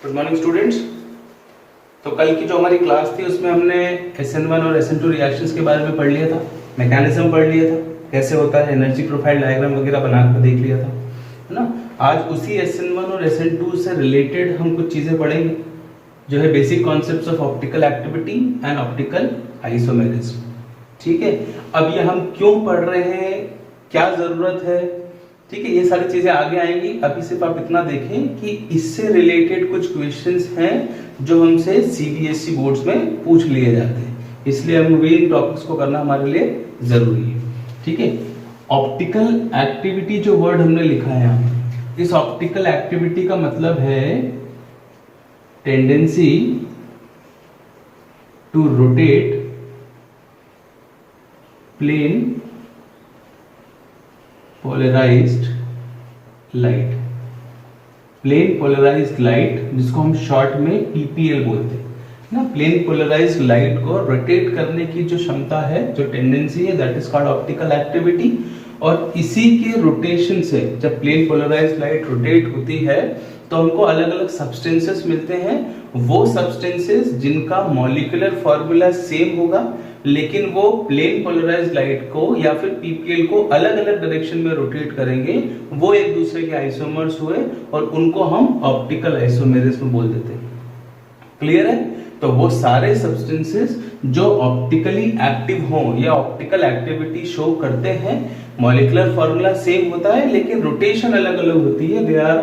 Good morning students. तो कल की जो हमारी क्लास थी उसमें हमने SN1 और SN2 रिएक्शंस के बारे में पढ़ लिया था, मैकेनिज्म पढ़ लिया था, कैसे होता है, एनर्जी प्रोफाइल डायग्राम वगैरह बनाकर देख लिया था, है ना। आज उसी SN1 और SN2 से रिलेटेड हम कुछ चीजें पढ़ेंगे जो है basic concepts of optical activity and optical isomerism. ठीक है, अब ये हम क्यों पढ़ रहे हैं, क्या जरूरत है, ठीक है, ये सारी चीजें आगे आएंगी। अभी सिर्फ आप इतना देखें कि इससे रिलेटेड कुछ क्वेश्चंस हैं जो हमसे CBSE बोर्ड्स में पूछ लिए जाते हैं, इसलिए हम इन टॉपिक्स को करना हमारे लिए जरूरी है। ठीक है, ऑप्टिकल एक्टिविटी जो वर्ड हमने लिखा है यहाँ, इस ऑप्टिकल एक्टिविटी का मतलब है tendency to rotate plane polarised light, plane polarised light जिसको हम शॉर्ट में PPL बोलते हैं ना। प्लेन पोलराइज्ड लाइट को रोटेट करने की जो क्षमता है, जो टेंडेंसी है, that is called optical activity. और इसी के रोटेशन से जब प्लेन पोलराइज्ड लाइट रोटेट होती है तो हमको अलग अलग सब्सटेंसेस मिलते हैं। वो सब्सटेंसेस जिनका मॉलिक्यूलर फॉर्मूला सेम होगा लेकिन वो प्लेन पोलराइज्ड लाइट को या फिर PPL को अलग अलग डायरेक्शन में रोटेट करेंगे, वो एक दूसरे के आइसोमर्स हुए और उनको हम ऑप्टिकल आइसोमेरिज्म बोल देते हैं। क्लियर है? तो वो सारे सब्सटेंसेस जो ऑप्टिकली एक्टिव हों या ऑप्टिकल एक्टिविटी शो करते हैं, मॉलिक्यूलर फॉर्मूला सेम होता है लेकिन रोटेशन अलग अलग होती है, they are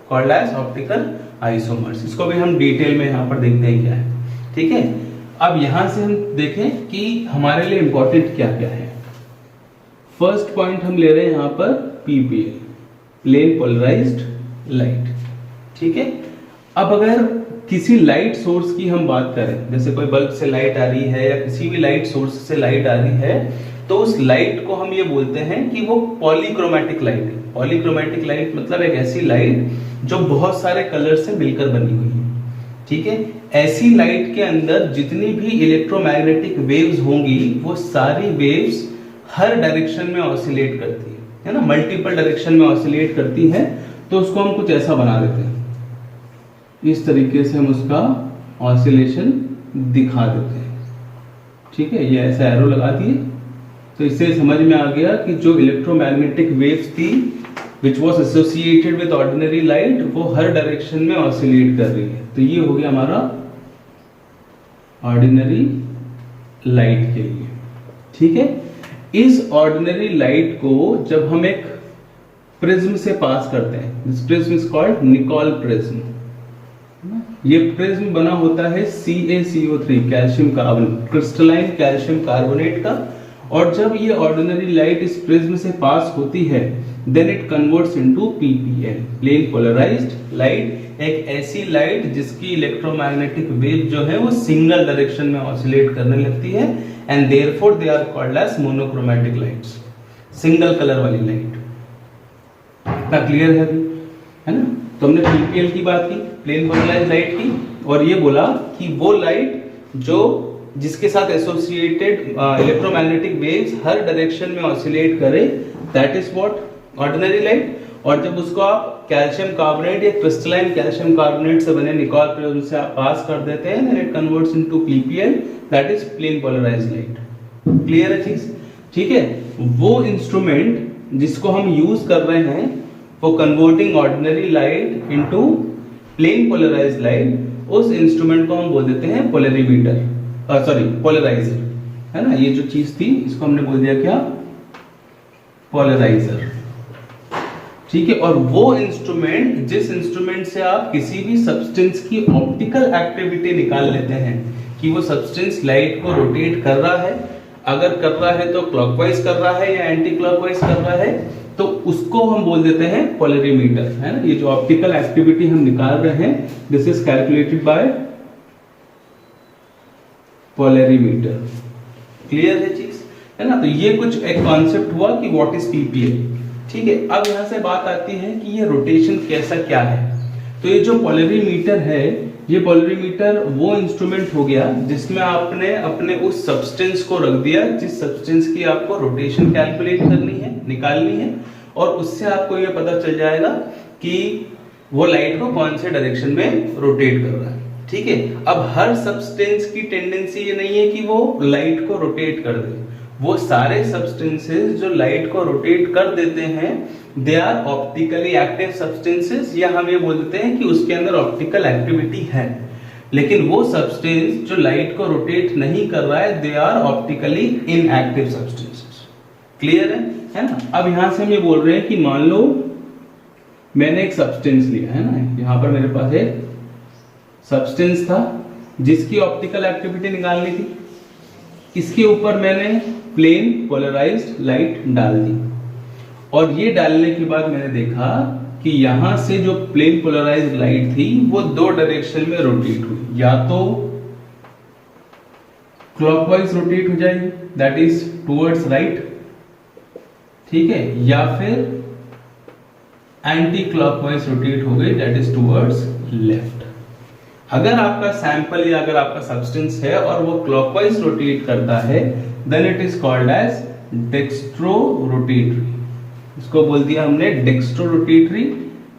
called as optical isomers. इसको भी हम डिटेल में यहाँ पर देखते हैं क्या है। ठीक है, अब यहां से हम देखें कि हमारे लिए इंपॉर्टेंट क्या क्या है। फर्स्ट पॉइंट हम ले रहे हैं यहां पर PPL, प्लेन पोलराइज्ड लाइट। ठीक है, अब अगर किसी लाइट सोर्स की हम बात करें, जैसे कोई बल्ब से लाइट आ रही है या किसी भी लाइट सोर्स से लाइट आ रही है, तो उस लाइट को हम ये बोलते हैं कि वो पॉलीक्रोमैटिक लाइट है। पॉलीक्रोमैटिक लाइट मतलब एक ऐसी लाइट जो बहुत सारे कलर से मिलकर बनी हुई है। ठीक है, ऐसी लाइट के अंदर जितनी भी इलेक्ट्रोमैग्नेटिक वेव्स होंगी वो सारी वेव्स हर डायरेक्शन में ऑसिलेट करती है ना, मल्टीपल डायरेक्शन में ऑसिलेट करती है। तो उसको हम कुछ ऐसा बना देते हैं, इस तरीके से हम उसका ऑसिलेशन दिखा देते हैं। ठीक है, ये ऐसा एरो लगा दिए तो इससे समझ में आ गया कि जो इलेक्ट्रोमैग्नेटिक वेव्स थी which was associated with ordinary light वो हर डायरेक्शन में ऑसिलेट कर रही है। तो ये हो गया हमारा ऑर्डिनरी लाइट के लिए। ठीक है, इस ऑर्डिनरी लाइट को जब हम एक प्रिज्म से पास करते हैं, this prism is called Nicol prism. ये प्रिज्म बना होता है CaCO3 calcium carbonate, crystalline calcium carbonate का। और जब ये ऑर्डिनरी लाइट इस प्रिज्म से पास होती है then it converts into PPL, plane polarised light. एक ऐसी लाइट जिसकी इलेक्ट्रोमैग्नेटिक वेव जो है वो सिंगल डायरेक्शन में ऑसिलेट करने लगती है and therefore they are called as monochromatic lights, single colour वाली लाइट। इतना क्लियर है अभी, है ना। तो हमने PPL की बात की, प्लेन पोलराइज्ड लाइट की, और ये बोला कि वो लाइट जो जिसके साथ एसोसिएटेड इलेक्ट्रोमैग्नेटिक वेव्स हर डायरेक्शन में ऑसिलेट करे, that is what ordinary light. और जब उसको आप कैल्शियम कार्बोनेट या क्रिस्टलाइन कैल्शियम कार्बोनेट से बने निकोल प्रिज्म से आप पास कर देते हैं then it converts into PPL, that is plane polarised light. Clear है चीज? ठीक है, वो इंस्ट्रूमेंट जिसको हम यूज कर रहे हैं वो converting ordinary light into plane polarised light, उस इंस्ट्रूमेंट को हम बोल देते हैं पोलरीमीटर, सॉरी पोलराइजर, है ना। ये जो चीज थी इसको हमने बोल दिया क्या, पोलराइजर। ठीक है, और वो इंस्ट्रूमेंट जिस इंस्ट्रूमेंट से आप किसी भी सब्सटेंस की ऑप्टिकल एक्टिविटी निकाल लेते हैं कि वो सब्सटेंस लाइट को रोटेट कर रहा है, अगर कर रहा है तो क्लॉकवाइज कर रहा है या एंटी क्लॉकवाइज कर रहा है, तो उसको हम बोल देते हैं पोलरीमीटर, है ना। ये जो ऑप्टिकल एक्टिविटी हम निकाल रहे हैं this is calculated by polarimeter. Clear है चीज, है ना। तो ये कुछ एक कॉन्सेप्ट हुआ कि व्हाट इज PPL। ठीक है, अब यहां से बात आती है कि ये रोटेशन कैसा क्या है। तो ये जो पोलरीमीटर है, ये पोलरीमीटर वो इंस्ट्रूमेंट हो गया जिसमें आपने अपने उस सब्सटेंस को रख दिया जिस सब्सटेंस की आपको रोटेशन कैलकुलेट करनी है, निकालनी है, और उससे आपको ये पता चल जाएगा कि वो लाइट को कौन से डायरेक्शन में रोटेट कर रहा है। ठीक है, अब हर सब्सटेंस की टेंडेंसी ये नहीं है कि वो लाइट को रोटेट कर दे। वो सारे सब्सटेंसेस जो लाइट को रोटेट कर देते हैं they are optically active substances, या हम ये बोल देते हैं कि उसके अंदर ऑप्टिकल एक्टिविटी है। लेकिन वो सब्सटेंस जो लाइट को रोटेट नहीं कर रहा है they are optically inactive substances. Clear है ना। अब यहां से हम ये बोल रहे हैं कि मान लो मैंने एक सब्सटेंस लिया है ना, यहां पर मेरे पास एक सब्सटेंस था जिसकी ऑप्टिकल एक्टिविटी निकालनी थी। इसके ऊपर मैंने प्लेन पोलराइज्ड लाइट डाल दी, और ये डालने के बाद मैंने देखा कि यहां से जो प्लेन पोलराइज्ड लाइट थी वो दो डायरेक्शन में रोटेट हुई, या तो क्लॉकवाइज रोटेट हो जाएगी दैट इज टुवर्ड्स राइट, ठीक है, या फिर एंटी क्लॉकवाइज रोटेट हो गई दैट इज टुवर्ड्स लेफ्ट। अगर आपका सैंपल या अगर आपका सब्सटेंस है और वो क्लॉकवाइज रोटेट करता है then it is called as dextro rotatory. इसको बोल दिया हमने डेक्स्ट्रो रोटेटरी,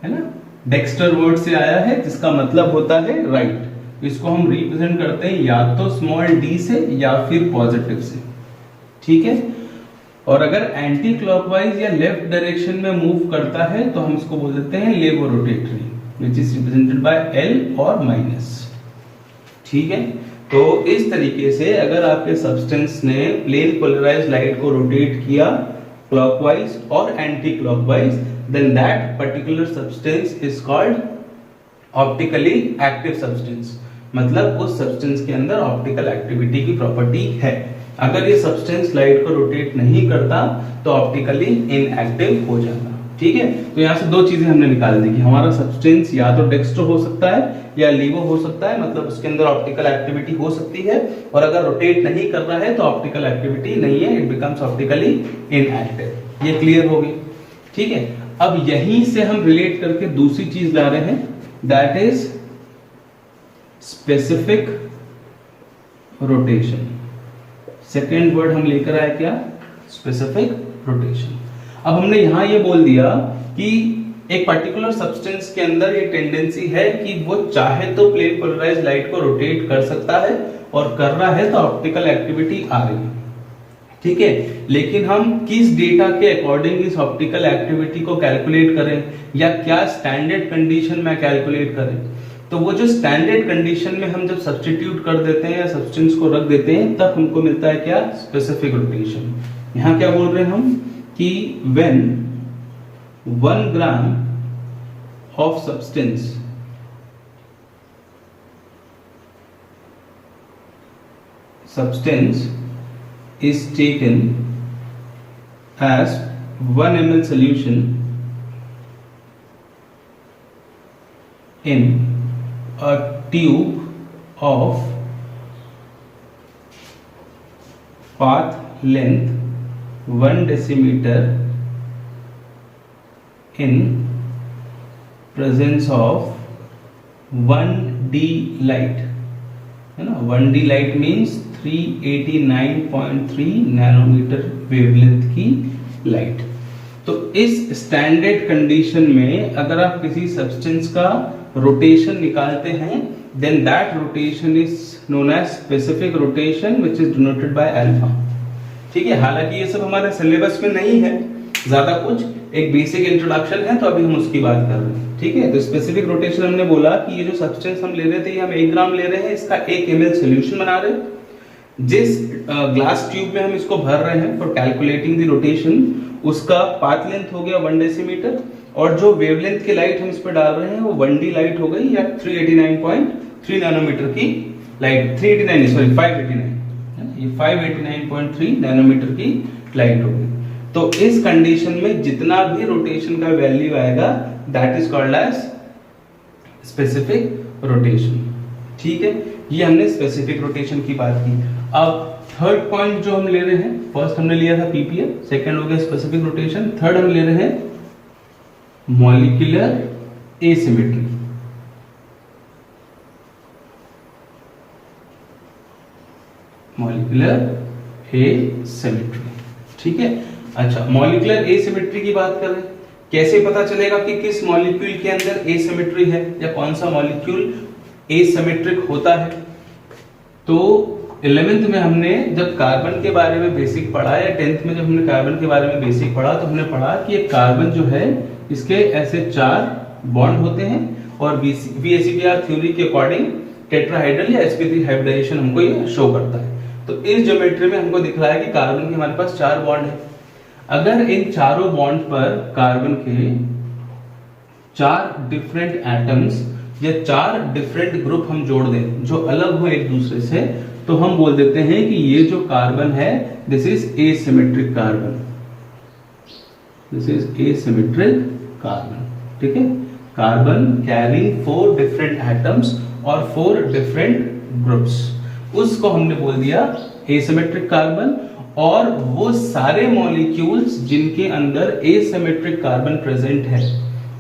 है ना। डेक्स्टर वर्ड से आया है जिसका मतलब होता है राइट। इसको हम रिप्रेजेंट करते हैं या तो स्मॉल डी से या फिर पॉजिटिव से, ठीक है। और अगर एंटी क्लॉकवाइज या लेफ्ट डायरेक्शन में मूव करता है तो हम इसको बोल देते हैं levo rotatory which is represented by L और माइनस, ठीक है। तो इस तरीके से अगर आपके सब्सटेंस ने प्लेन पोलराइज्ड लाइट को रोटेट किया क्लॉकवाइज और anti clockwise then that particular substance is called optically active substance. मतलब उस सब्सटेंस के अंदर ऑप्टिकल एक्टिविटी की प्रॉपर्टी है। अगर ये सब्सटेंस लाइट को रोटेट नहीं करता तो ऑप्टिकली इनएक्टिव हो जाता, ठीक है। तो यहां से दो चीजें हमने निकाल दी कि हमारा सब्सटेंस या तो डेक्स्ट्रो हो सकता है या लीवो हो सकता है, मतलब उसके अंदर ऑप्टिकल एक्टिविटी हो सकती है, और अगर रोटेट नहीं कर रहा है तो ऑप्टिकल एक्टिविटी नहीं है, इट बिकम्स ऑप्टिकली इनएक्टिव। ये क्लियर हो गई, ठीक है। अब यहीं से हम रिलेट करके दूसरी चीज ला रहे हैं that is specific rotation. Second word हम लेकर आए क्या, स्पेसिफिक रोटेशन। अब हमने यहां ये बोल दिया कि एक पर्टिकुलर सब्सटेंस के अंदर ये टेंडेंसी है कि वो चाहे तो प्लेन पोलराइज्ड लाइट को रोटेट कर सकता है, और कर रहा है तो ऑप्टिकल एक्टिविटी आ रही है, ठीक है। लेकिन हम किस डेटा के अकॉर्डिंग इस ऑप्टिकल एक्टिविटी को कैलकुलेट करें, या क्या स्टैंडर्ड कंडीशन में कैलकुलेट करें। तो वो जो स्टैंडर्ड कंडीशन में हम जब सब्स्टिट्यूट कर देते हैं या सब्सटेंस को रख देते हैं तब हमको मिलता है क्या, स्पेसिफिक रोटेशन। यहां क्या बोल रहे हैं हम कि when 1 gram of substance is taken as 1 ml solution in a tube of path length 1 decimeter in presence of 1D light, है ना। 1D light means 389.3 nanometre wavelength की लाइट। तो इस स्टैंडर्ड कंडीशन में अगर आप किसी सब्सटेंस का रोटेशन निकालते हैं then that rotation is known as specific rotation which is denoted by alpha, ठीक है। हालांकि ये सब हमारे सिलेबस में नहीं है ज्यादा कुछ, एक बेसिक इंट्रोडक्शन है तो अभी हम उसकी बात कर रहे हैं, ठीक है। तो स्पेसिफिक रोटेशन हमने बोला कि ये जो सब्सटेंस हम ले रहे थे हम 1 ग्राम ले रहे हैं, इसका 1 ml सोल्यूशन बना रहे हैं। जिस ग्लास ट्यूब में हम इसको भर रहे हैं फॉर कैलकुलेटिंग द रोटेशन, उसका पाथ लेंथ हो गया 1 डेसीमीटर, और जो वेवलेंथ की लाइट हम इस पर डाल रहे हैं वो 1D लाइट हो गई, या 389.3 नैनोमीटर की लाइट, 389 सॉरी 589, ये 589.3 नैनोमीटर की लाइट हो गई। तो इस कंडीशन में जितना भी रोटेशन का वैल्यू आएगा that is called as specific rotation, ठीक है। ये हमने स्पेसिफिक रोटेशन की बात की। अब थर्ड पॉइंट जो हम ले रहे हैं, फर्स्ट हमने लिया था पीपीएल, सेकंड हो गया स्पेसिफिक रोटेशन, थर्ड हम ले रहे हैं मॉलिक्यूलर एसिमेट्री। मॉलिक्यूलर एसिमेट्री, ठीक है। अच्छा, मॉलिक्यूलर एसिमेट्री की बात कर रहे हैं कैसे पता चलेगा कि किस मॉलिक्यूल के अंदर एसिमेट्री है या कौन सा मॉलिक्यूल एसिमेट्रिक होता है? तो 11th में हमने जब कार्बन के बारे में बेसिक पढ़ा या 10th में जब हमने कार्बन के बारे में बेसिक पढ़ा तो हमने पढ़ा कि एक कार्बन जो है इसके ऐसे 4 बॉन्ड होते हैं और VACTR थ्योरी के अकॉर्डिंग टेट्राहाइड्रल या sp3 हाइब्रिडाइजेशन हमको ये शो करता है। तो इस ज्योमेट्री में हमको दिख रहा है कि कार्बन के हमारे पास 4 बॉन्ड है। अगर इन चारों बॉन्ड पर कार्बन के 4 डिफरेंट एटम्स या 4 डिफरेंट ग्रुप हम जोड़ दें जो अलग हो एक दूसरे से, तो हम बोल देते हैं कि ये जो कार्बन है this is asymmetric carbon, this is asymmetric carbon. ठीक है, कार्बन कैरिंग 4 डिफरेंट एटम्स और 4 डिफरेंट ग्रुप्स, उसको हमने बोल दिया एसिमेट्रिक कार्बन। और वो सारे मॉलिक्यूल्स जिनके अंदर एसिमेट्रिक कार्बन प्रेजेंट है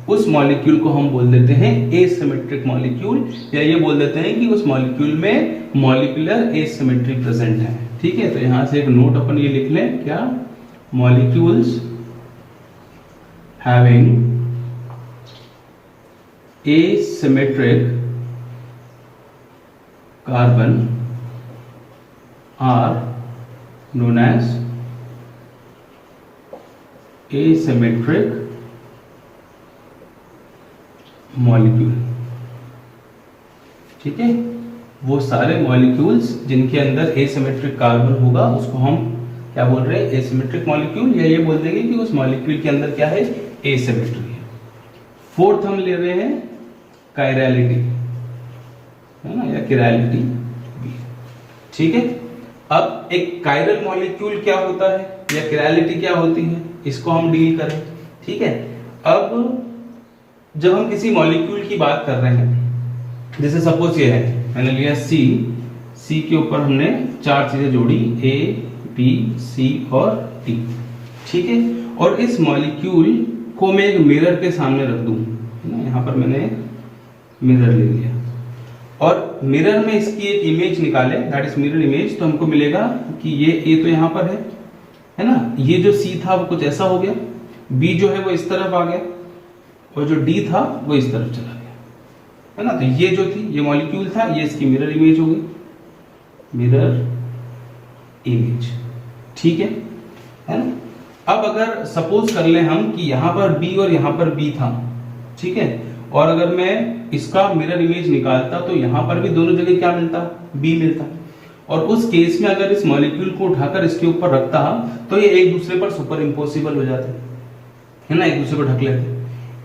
उस मॉलिक्यूल को हम बोल देते हैं एसिमेट्रिक मॉलिक्यूल, या ये बोल देते हैं कि उस मॉलिक्यूल में मॉलिक्यूलर एसिमेट्री प्रेजेंट है। ठीक है, तो यहां से एक नोट अपन ये लिख लें, क्या? Molecules having asymmetric carbon are known as asymmetric molecule। ठीक है, वो सारे मॉलिक्यूल्स जिनके अंदर एसिमेट्रिक कार्बन होगा उसको हम क्या बोल रहे हैं? एसिमेट्रिक मॉलिक्यूल, या ये बोल देंगे कि उस मॉलिक्यूल के अंदर क्या है? एसिमेट्री है। 4th हम ले रहे हैं कायरलिटी, है ना, या किरलिटी। ठीक है, अब एक कायरल मॉलिक्यूल क्या होता है या किरलिटी क्या होती है, इसको हम डील करें। ठीक है, अब जब हम किसी मॉलिक्यूल की बात कर रहे हैं, जैसे सपोज ये है, मैंने लिया सी के ऊपर हमने 4 चीजें जोड़ी, A, B, C और T। ठीक है, और इस मॉलिक्यूल को मैं एक मिरर के सामने रख दूं, है ना, यहां पर मैंने मिरर ले लिया और मिरर में इसकी एक इमेज निकाले, दैट इज मिरर इमेज, तो हमको मिलेगा कि ये A तो यहां पर है ना, ये जो C था वो कुछ ऐसा हो गया, B जो है वो इस तरफ आ गया और जो D था वो इस तरफ चला गया, है ना। तो ये जो थी ये मॉलिक्यूल था, ये इसकी मिरर इमेज हो गई, मिरर इमेज। ठीक है ना। अब अगर सपोज कर ले हम कि यहां पर B और यहां पर B था, ठीक है, और अगर मैं इसका मिरर इमेज निकालता तो यहां पर भी दोनों जगह क्या मिलता? B मिलता। और उस केस में अगर इस मॉलिक्यूल को उठाकर इसके ऊपर रखता तो ये एक दूसरे पर सुपर इम्पोसिबल हो जाते, है ना, एक दूसरे को ढक लेते।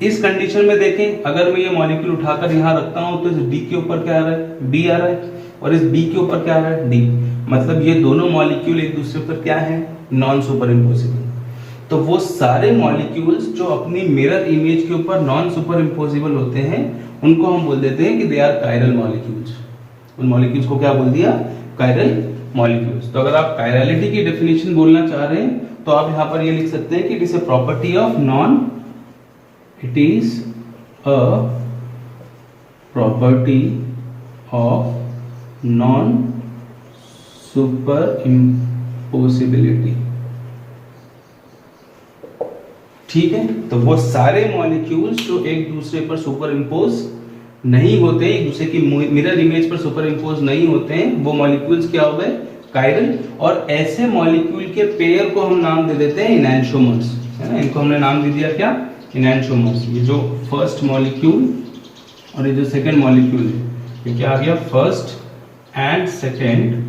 इस कंडीशन में देखें, अगर मैं ये मॉलिक्यूल उठाकर यहां रखता हूं तो इस D के ऊपर क्या आ रहा है? B आ रहा है, और इस B के ऊपर क्या आ रहा है? D। मतलब ये दोनों मॉलिक्यूल एक दूसरे पर क्या है? Non super impossible. तो वो सारे मॉलिक्यूल्स जो अपनी मिरर इमेज के ऊपर नॉन सुपर इम्पोसिबल होते हैं उनको हम बोल देते हैं कि दे आर कायरल मॉलिक्यूल्स। उन मॉलिक्यूल्स को क्या बोल दिया? Chiral molecules. तो अगर आप कायरलिटी की डेफिनेशन बोलना चाह रहे हैं तो आप यहां पर ये लिख सकते हैं कि it is a property of non, it is a property of non super impossibility. ठीक है, तो वो सारे मॉलिक्यूल्स जो एक दूसरे पर सुपर इम्पोज नहीं होते, एक दूसरे की मिरर इमेज पर सुपर इम्पोज नहीं होते हैं, वो मॉलिक्यूल्स क्या हो गए? कायरल। और ऐसे मॉलिक्यूल के पेयर को हम नाम दे देते हैं इनैंशियोमर्स, है ना। इनको हमने नाम दे दिया क्या? इनैंशियोमर्स। ये जो फर्स्ट मॉलिक्यूल और ये जो सेकेंड मॉलिक्यूल है, ये क्या आ गया? First and second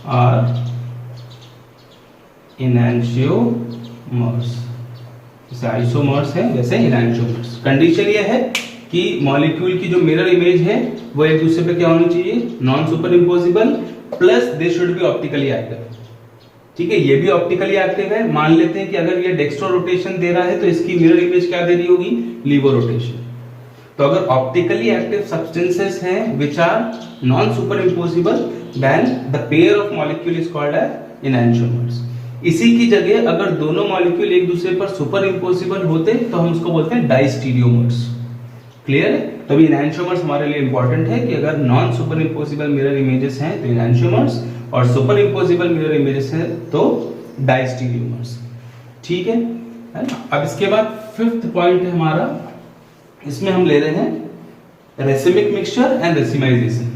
are enantiomers. जैसे आइसोमर्स है वैसे इनैंशियोमर्स। कंडीशन ये है कि मॉलिक्यूल की जो मिरर इमेज है वो एक दूसरे पे क्या होनी चाहिए? Non super imposable, plus they should be optically active. ठीक है, ये भी ऑप्टिकली एक्टिव है। मान लेते हैं कि अगर ये डेक्स्ट्रो रोटेशन दे रहा है तो इसकी मिरर इमेज क्या दे रही होगी? Laevo rotation. तो अगर ऑप्टिकली एक्टिव सब्सटेंसेस हैं which are non super imposable, then the pair of molecule is called as enantiomers. इसी की जगह अगर दोनों मॉलिक्यूल एक दूसरे पर सुपर इम्पोसिबल होते तो हम उसको बोलते हैं डाइस्टीरियोमर्स। क्लियर है? तभी इनैंशियोमर्स हमारे लिए इंपॉर्टेंट है कि अगर non super impossible mirror images हैं तो इनैंशियोमर्स, और सुपर इम्पोसिबल मिरर इमेजेस हैं तो डाइस्टीरियोमर्स। ठीक है, है ना। अब इसके बाद फिफ्थ पॉइंट है हमारा, इसमें हम ले रहे हैं racemic mixture and racemisation.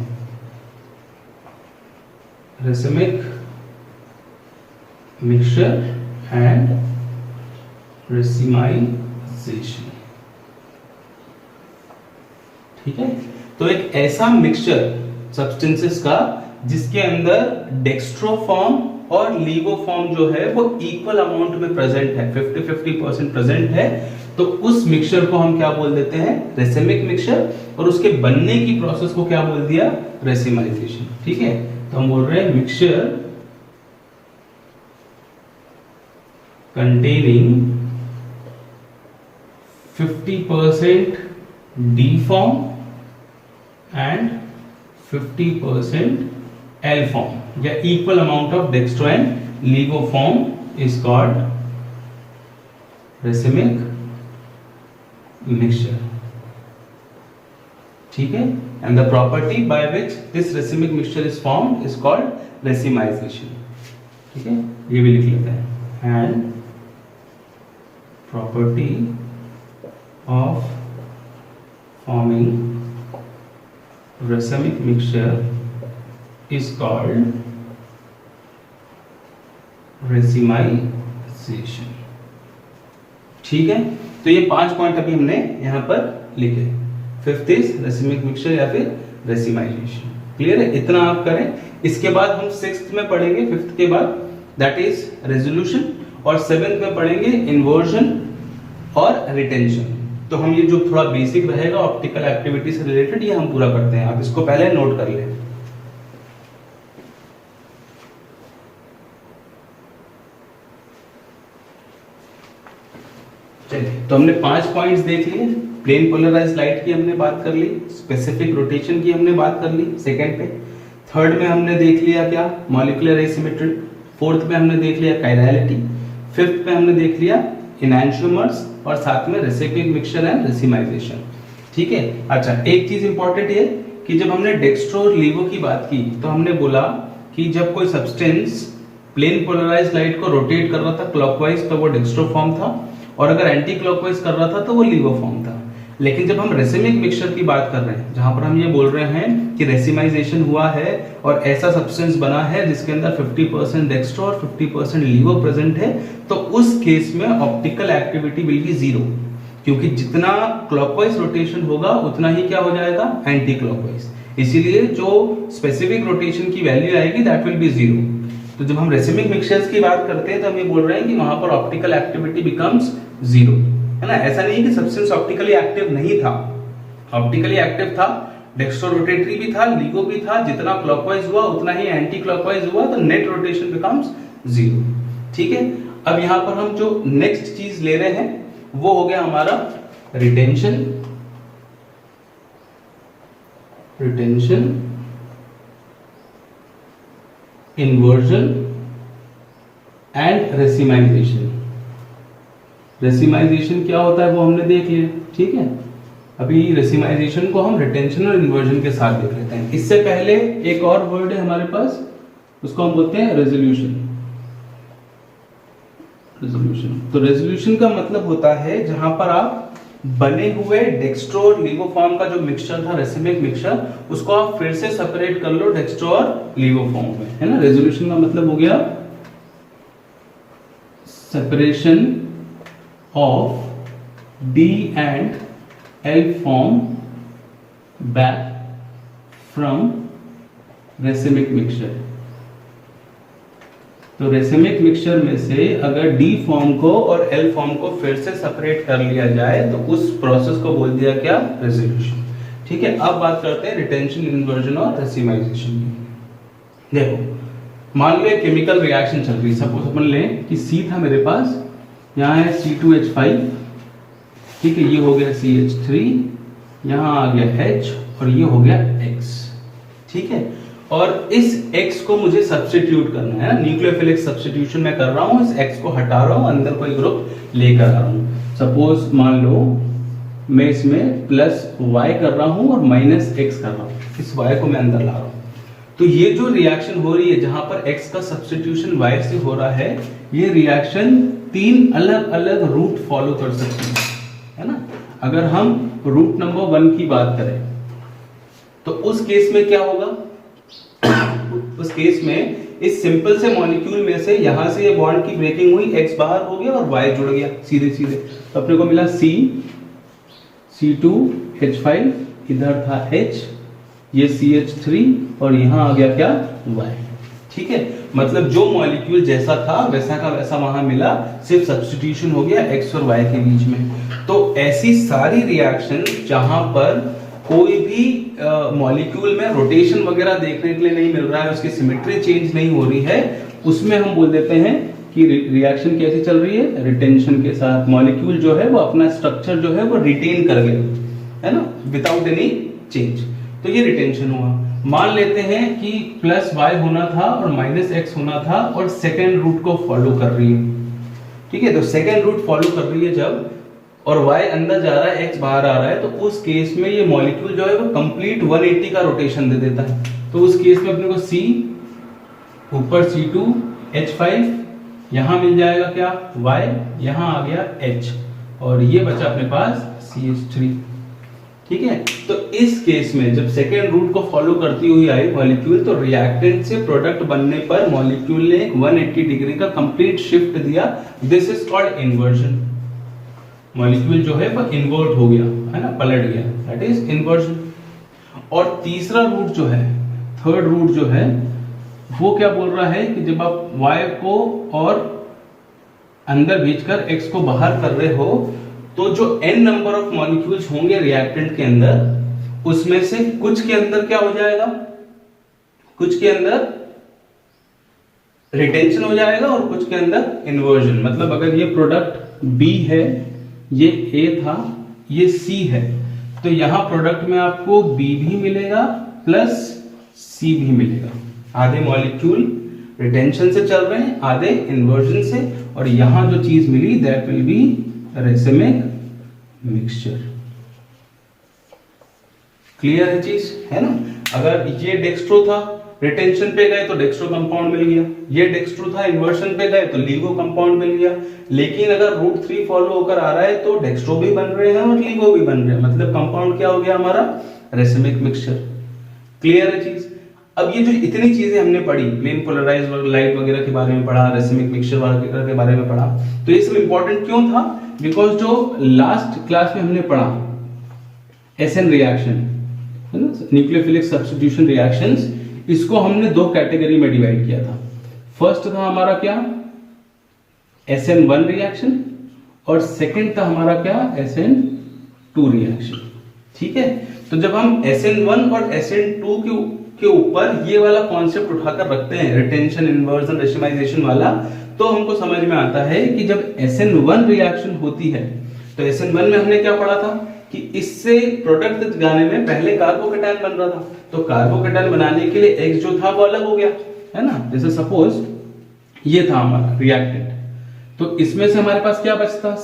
Racemic mixture and racemisation, ठीक है। तो एक ऐसा मिक्सचर सब्सटेंसेस का जिसके अंदर डेक्स्ट्रो फॉर्म और लीवो फॉर्म जो है वो इक्वल अमाउंट में प्रेजेंट है, 50-50% प्रेजेंट है, तो उस मिक्सचर को हम क्या बोल देते हैं, रेसिमिक मिक्सचर, और उसके बनने की प्रोसेस को क्या बोल दिया, रेसिमाइजेशन, ठीक है। तो हम बोल रहे हैं mixture containing 50% D form and 50% L form, या equal amount of dextro and levo form is called racemic mixture, ठीक है। and the property by which this racemic mixture is formed is called racemization, ठीक है, ये भी लिख लेते हैं। and property of forming racemic mixture is called racemization, ठीक है। तो ये 5 पॉइंट अभी हमने यहां पर लिखे। फिफ्थ इज रेसिमिक मिक्सचर या फिर रेसिमाइजेशन, क्लियर है, इतना आप करें। इसके बाद हम सिक्स्थ में पढ़ेंगे, फिफ्थ के बाद, दैट इज रेजोल्यूशन, और सेवेंथ में पढ़ेंगे इन्वर्जन और रिटेंशन। तो हम ये जो थोड़ा बेसिक रहेगा ऑप्टिकल एक्टिविटी से रिलेटेड, ये हम पूरा करते हैं, आप इसको पहले नोट कर लें। चलिए, तो हमने 5 पॉइंट्स देख लिए। प्लेन पोलराइज्ड लाइट की हमने बात कर ली, स्पेसिफिक रोटेशन की हमने बात कर ली सेकंड पे। थर्ड में हमने देख लिया क्या, मॉलिक्यूलर एसिमेट्री। फोर्थ में हमने देख लिया काइरलिटी। फिफ्थ में हमने देख लिया इनैंशियोमर्स, और साथ में रेसिमिक मिक्सचर एंड रेसिमाइजेशन, ठीक है। अच्छा, एक चीज इंपॉर्टेंट है कि जब हमने डेक्स्ट्रो और लीवो की बात की तो हमने बोला कि जब कोई सब्सटेंस प्लेन पोलराइज्ड लाइट को रोटेट कर रहा था क्लॉकवाइज तो वो डेक्स्ट्रो फॉर्म था, और अगर एंटी क्लॉकवाइज कर रहा था तो वो लीवो फॉर्म था। लेकिन जब हम रेसिमिक मिक्सचर की बात कर रहे हैं, जहां पर हम ये बोल रहे हैं कि रेसिमाइजेशन हुआ है और ऐसा सब्सटेंस बना है जिसके अंदर 50% डेक्स्ट्रो और 50% लीवो प्रेजेंट है, तो उस केस में optical activity will be zero, क्योंकि जितना क्लॉकवाइज रोटेशन होगा उतना ही क्या हो जाएगा, एंटी क्लॉकवाइज। इसीलिए जो स्पेसिफिक रोटेशन की वैल्यू आएगी दैट विल बी जीरो। तो जब हम रेसिमिक मिक्सचर्स की बात करते हैं तो हम ये बोल रहे हैं कि वहां पर ऑप्टिकल एक्टिविटी बिकम्स जीरो, है ना। ऐसा नहीं कि सब्सटेंस ऑप्टिकली एक्टिव नहीं था, ऑप्टिकली एक्टिव था, डेक्स्ट्रो रोटेटरी भी था, लीगो भी था, जितना क्लॉकवाइज हुआ उतना ही एंटी क्लॉकवाइज हुआ, तो नेट रोटेशन बिकम्स जीरो, ठीक है। अब यहां पर हम जो नेक्स्ट चीज ले रहे हैं वो हो गया हमारा retention, retention, inversion and racemisation. Racemisation क्या होता है वो हमने देख लिया, ठीक है। अभी रेसिमाइजेशन को हम रिटेंशन और इन्वर्जन के साथ देख लेते हैं। इससे पहले एक और वर्ड है हमारे पास, उसको हम बोलते हैं रेजोल्यूशन। रेजोल्यूशन, तो रेजोल्यूशन का मतलब होता है जहां पर आप बने हुए डेक्स्ट्रो और लीवो फॉर्म का जो मिक्सचर था रेसिमिक मिक्सचर, उसको आप फिर से सेपरेट कर लो डेक्स्ट्रो और लीवो फॉर्म में, है ना। रेजोल्यूशन का मतलब हो गया separation of D and L form back from racemic mixture. तो रेसिमिक मिक्सचर में से अगर डी फॉर्म को और एल फॉर्म को फिर से सेपरेट कर लिया जाए तो उस प्रोसेस को बोल दिया क्या, रेजोल्यूशन, ठीक है। अब बात करते हैं रिटेंशन, इन्वर्जन और रेसिमाइजेशन की। देखो, मान लो एक केमिकल रिएक्शन चल रही है, सपोज अपन लें कि C था मेरे पास, यहाँ है C2H5, ठीक है, ये हो गया CH3, यहाँ आ गया H और ये हो गया X, ठीक है। और इस X को मुझे सब्स्टिट्यूट करना है ना, न्यूक्लियोफिलिक सब्स्टिट्यूशन मैं कर रहा हूँ, इस X को हटा रहा हूँ, अंदर कोई ग्रुप लेकर आ रहा हूँ। सपोज मान लो मैं इसमें प्लस Y कर रहा हूँ और माइनस X कर रहा हूँ, इस Y को मैं अंदर ला रहा हूँ। तो ये जो रिएक्शन हो रही है जहां पर x का सब्स्टिट्यूशन y से हो रहा है, ये रिएक्शन 3 अलग अलग रूट फॉलो कर सकती है ना। अगर हम रूट नंबर 1 की बात करें तो उस केस में क्या होगा, उस केस में इस सिंपल से मॉलिक्यूल में से यहां से ये बॉन्ड की ब्रेकिंग हुई, x बाहर हो गया और y जुड़ गया सीधे सीधे, तो अपने को मिला C2H5, इधर था H, ये CH3 और यहां आ गया क्या, Y। ठीक है, मतलब जो मॉलिक्यूल जैसा था वैसा का वैसा वहां मिला, सिर्फ सब्स्टिट्यूशन हो गया x और y के बीच में। तो ऐसी सारी रिएक्शन जहां पर कोई भी मॉलिक्यूल में रोटेशन वगैरह देखने के लिए नहीं मिल रहा है, उसकी सिमेट्री चेंज नहीं हो रही है, उसमें हम बोल देते हैं कि रिएक्शन कैसी चल रही है, रिटेंशन के साथ। मॉलिक्यूल जो है वो अपना स्ट्रक्चर जो है वो रिटेन कर गया, है ना, विदाउट एनी चेंज, तो ये रिटेंशन हुआ। मान लेते हैं कि प्लस y होना था और माइनस x होना था और सेकेंड रूट को फॉलो कर रही है। ठीक है, तो सेकेंड रूट फॉलो कर रही है जब, और y अंदर जा रहा है x बाहर आ रहा है, तो उस केस में ये मॉलिक्यूल जो है वो कंप्लीट 180 का रोटेशन दे देता है। तो उस केस में अपने को C ऊपर C2H5, यहां मिल जाएगा क्या, y, यहां आ गया H, और ये बचा अपने पास CH3। ठीक है, तो इस केस में जब सेकेंड रूट को फॉलो करती हुई आई मॉलिक्यूल, तो रिएक्टेंट से प्रोडक्ट बनने पर मॉलिक्यूल ने 180 डिग्री का कंप्लीट शिफ्ट दिया। This is called inversion. Molecule जो है वो इन्वर्ट हो गया, है ना, पलट गया, दैट इज इन्वर्जन। और तीसरा रूट जो है, थर्ड रूट जो है, वो क्या बोल रहा है कि जब आप y को और अंदर भेजकर x को बाहर कर रहे हो, तो जो n नंबर ऑफ मॉलिक्यूल्स होंगे रिएक्टेंट के अंदर, उसमें से कुछ के अंदर क्या हो जाएगा, कुछ के अंदर रिटेंशन हो जाएगा और कुछ के अंदर इन्वर्जन। मतलब अगर ये प्रोडक्ट B है, ये A था, ये C है, तो यहां प्रोडक्ट में आपको B भी मिलेगा प्लस C भी मिलेगा। आधे मॉलिक्यूल रिटेंशन से चल रहे हैं, आधे इन्वर्जन से, और यहां जो चीज मिली that will be racemic mixture. Clear है चीज, है ना। अगर ये डेक्स्ट्रो था, रिटेंशन पे गए तो डेक्स्ट्रो कंपाउंड मिल गया, ये डेक्स्ट्रो था, इन्वर्जन पे गए तो लीवो कंपाउंड मिल गया। लेकिन अगर रूट 3 फॉलो होकर आ रहा है तो डेक्स्ट्रो भी बन रहे हैं और लीवो भी बन रहे हैं, मतलब कंपाउंड क्या हो गया हमारा, रेसिमिक मिक्सचर। क्लियर है चीज। अब ये जो इतनी चीजें हमने पढ़ी, प्लेन पोलराइज्ड लाइट वगैरह के बारे में पढ़ा, रेसिमिक मिक्सचर वगैरह के बारे में पढ़ा, तो ये सब इंपॉर्टेंट क्यों था, बिकॉज जो लास्ट क्लास में हमने पढ़ा SN रिएक्शन, है ना, न्यूक्लियोफिलिक सब्स्टिट्यूशन रिएक्शंस, इसको हमने दो कैटेगरी में डिवाइड किया था। फर्स्ट था हमारा क्या, SN1 रिएक्शन, और सेकंड था हमारा क्या, SN2 रिएक्शन। ठीक है, तो जब हम SN1 और SN2 के ऊपर ये वाला कॉन्सेप्ट उठाकर रखते हैं, रिटेंशन, इन्वर्जन, रेशिमाइजेशन वाला, तो हमको समझ में आता है कि जब SN1 रिएक्शन होती है तो SN1 में हमने क्या पढ़ा था कि इससे प्रोडक्ट जाने में पहले कार्बोकेटायन बन रहा था, तो कार्बोकेटायन बनाने के लिए X जो था वो अलग हो गया, है ना। जैसे सपोज ये था हमारा रिएक्टेंट, तो इसमें से हमारे पास क्या बचता,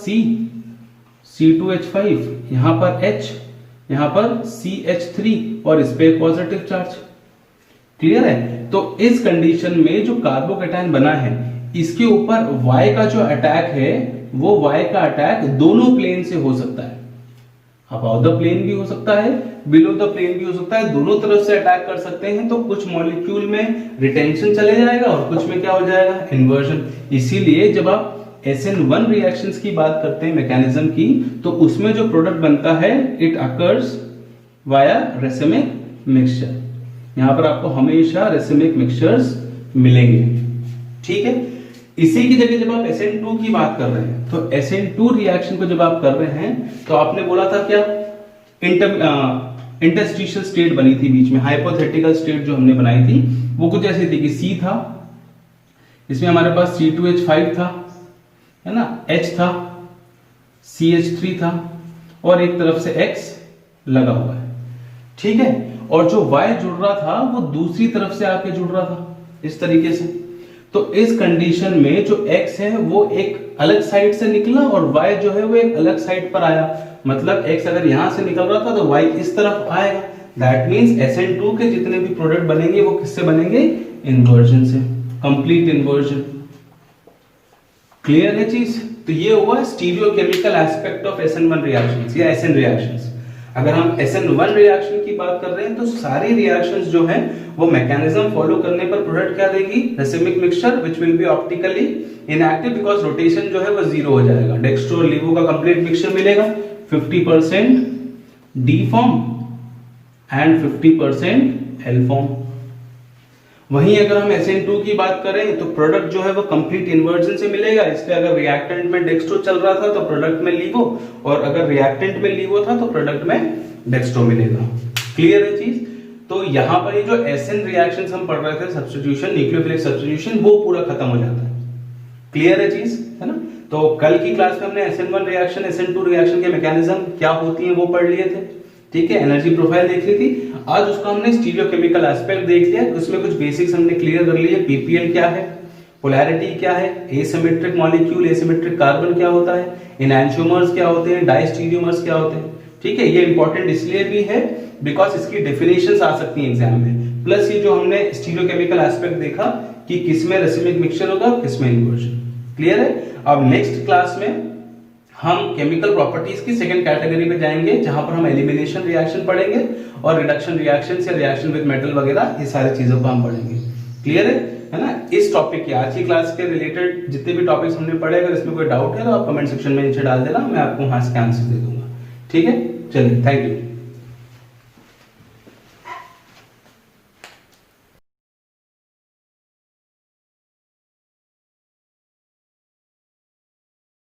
C2H5, यहां पर H, यहां पर CH3 और इस पे पॉजिटिव चार्ज। क्लियर है। तो इस कंडीशन में जो कार्बोकेटायन बना है, इसके ऊपर Y का जो अटैक है वो Y का अटैक दोनों प्लेन से हो सकता है, अबव द प्लेन भी हो सकता है, बिलो द प्लेन भी हो सकता है, दोनों तरफ से अटैक कर सकते हैं। तो कुछ मॉलिक्यूल में रिटेंशन चले जाएगा और कुछ में क्या हो जाएगा, इन्वर्जन। इसीलिए जब आप SN1 रिएक्शंस की बात करते हैं मैकेनिज्म की, तो उसमें जो प्रोडक्ट बनता है it occurs via racemic mixture. यहां पर आपको हमेशा रेसिमिक मिक्सचर्स मिलेंगे। ठीक है, इसी की जगह जब आप SN2 की बात कर रहे हैं, तो SN2 रिएक्शन को जब आप कर रहे हैं, तो आपने बोला था क्या, इंटरस्टिशियल स्टेट बनी थी बीच में, हाइपोथेटिकल स्टेट जो हमने बनाई थी वो कुछ ऐसी थी कि C था, इसमें हमारे पास C2H5 था, है ना, H था, CH3 था, और एक तरफ से X लगा हुआ है। ठीक है, और जो Y जुड़ रहा था वो दूसरी तरफ से आके जुड़ रहा था इस तरीके से। तो इस कंडीशन में जो X है वो एक अलग साइड से निकला और Y जो है वो एक अलग साइड पर आया। मतलब X अगर यहां से निकल रहा था तो Y इस तरफ आएगा, दैट मीन्स SN2 के जितने भी प्रोडक्ट बनेंगे वो किससे बनेंगे, इन्वर्जन से, कंप्लीट इन्वर्जन। क्लियर है चीज। तो ये हुआ stereochemical aspect of SN1 reactions या SN रिएक्शंस। अगर हम SN1 रिएक्शन की बात कर रहे हैं तो सारी रिएक्शंस जो हैं वो मैकेनिज्म फॉलो करने पर प्रोडक्ट क्या देगी, racemic mixture which will be optically inactive because rotation जो है वो जीरो हो जाएगा। डेक्स्ट्रो और लीवो का कंप्लीट मिक्सचर मिलेगा, 50% D form and 50% L form. वहीं अगर हम SN2 की बात करें तो प्रोडक्ट जो है वो कंप्लीट इन्वर्जन से मिलेगा, इसलिए अगर रिएक्टेंट में डेक्स्ट्रो चल रहा था तो प्रोडक्ट में लीवो, और अगर रिएक्टेंट में लीवो था तो प्रोडक्ट में डेक्स्ट्रो मिलेगा। क्लियर है चीज। तो यहां पर ये जो SN रिएक्शंस हम पढ़ रहे थे, सब्स्टिट्यूशन, न्यूक्लियोफिलिक सब्स्टिट्यूशन, वो पूरा खत्म हो जाता है। क्लियर है चीज, है ना। तो कल की क्लास में हमने SN1 रिएक्शन, SN2 रिएक्शन के मैकेनिज्म क्या होती है वो पढ़ लिए थे, ठीक है, एनर्जी प्रोफाइल देख ली थी। आज उसका हमने स्टीरियोकेमिकल एस्पेक्ट देख लिया, उसमें कुछ बेसिक्स हमने क्लियर कर लिए। पीपीएल क्या है, पोलैरिटी क्या है, एसिमेट्रिक मॉलिक्यूल, एसिमेट्रिक कार्बन क्या होता है, एनैंटियोमर्स क्या होते हैं, डायस्टीरियोमर्स क्या होते हैं, ठीक है। ये इंपॉर्टेंट इसलिए भी है बिकॉज इसकी डेफिनेशंस आ सकती हैं एग्जाम में। प्लस ये जो हमने स्टीरियोकेमिकल एस्पेक्ट देखा कि किसमें रेसिमिक मिक्सचर होगा, किसमें इन्वर्जन। क्लियर है। अब नेक्स्ट क्लास में हम केमिकल प्रॉपर्टीज की सेकंड कैटेगरी पे जाएंगे, जहां पर हम एलिमिनेशन रिएक्शन पढ़ेंगे और रिडक्शन रिएक्शन या रिएक्शन विद मेटल वगैरह, ये सारी चीजों को हम पढ़ेंगे। क्लियर है ना। इस टॉपिक के आज की क्लास के रिलेटेड जितने भी टॉपिक्स हमने पढ़े, अगर इसमें कोई डाउट है तो आप कमेंट सेक्शन में नीचे डाल देना, मैं आपको वहां से आंसर दे दूंगा। ठीक है, चलिए, थैंक यू।